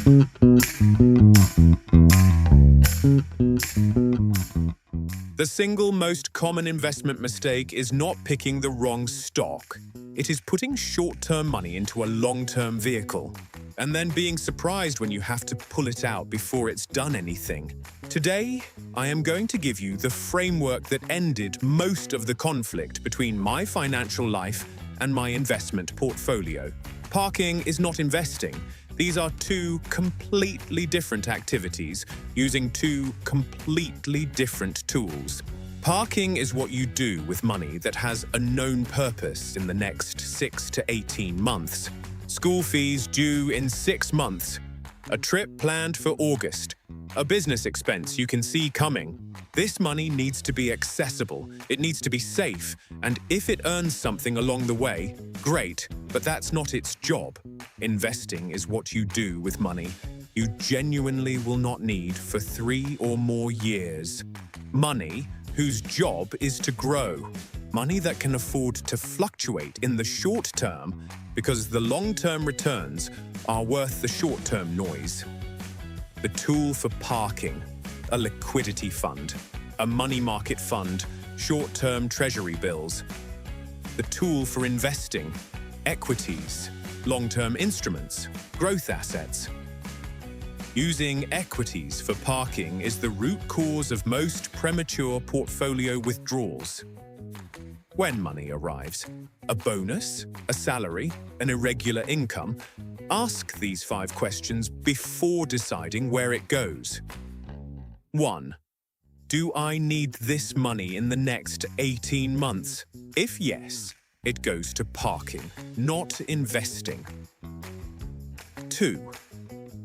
The single most common investment mistake is not picking the wrong stock. It is putting short-term money into a long-term vehicle, and then being surprised when you have to pull it out before it's done anything. Today, I am going to give you the framework that ended most of the conflict between my financial life and my investment portfolio. Parking is not investing. These are two completely different activities using two completely different tools. Parking is what you do with money that has a known purpose in the next 6 to 18 months. School fees due in 6 months. A trip planned for August. A business expense you can see coming. This money needs to be accessible, it needs to be safe, and if it earns something along the way, great, but that's not its job. Investing is what you do with money you genuinely will not need for 3 or more years. Money whose job is to grow. Money that can afford to fluctuate in the short term because the long-term returns are worth the short-term noise. The tool for parking, a liquidity fund, a money market fund, short-term treasury bills. The tool for investing, equities, long-term instruments, growth assets. Using equities for parking is the root cause of most premature portfolio withdrawals. When money arrives, a bonus, a salary, an irregular income, ask these 5 questions before deciding where it goes. 1. Do I need this money in the next 18 months? If yes, it goes to parking, not investing. 2.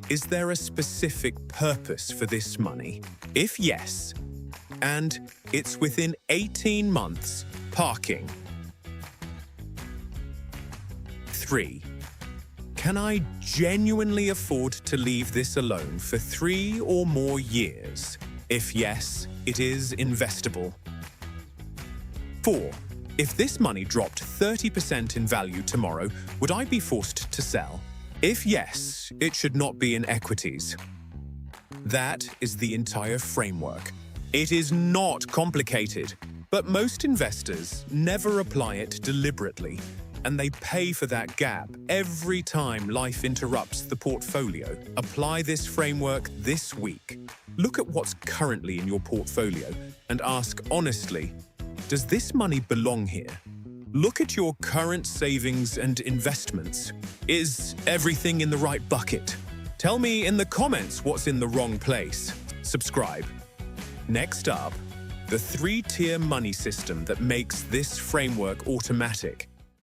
Is there a specific purpose for this money? If yes, and it's within 18 months, parking. 3. Can I genuinely afford to leave this alone for 3 or more years? If yes, it is investable. 4. If this money dropped 30% in value tomorrow, would I be forced to sell? If yes, it should not be in equities. That is the entire framework. It is not complicated, but most investors never apply it deliberately, and they pay for that gap every time life interrupts the portfolio. Apply this framework this week. Look at what's currently in your portfolio and ask honestly, does this money belong here? Look at your current savings and investments. Is everything in the right bucket? Tell me in the comments what's in the wrong place. Subscribe. Next up, the 3-tier money system that makes this framework automatic.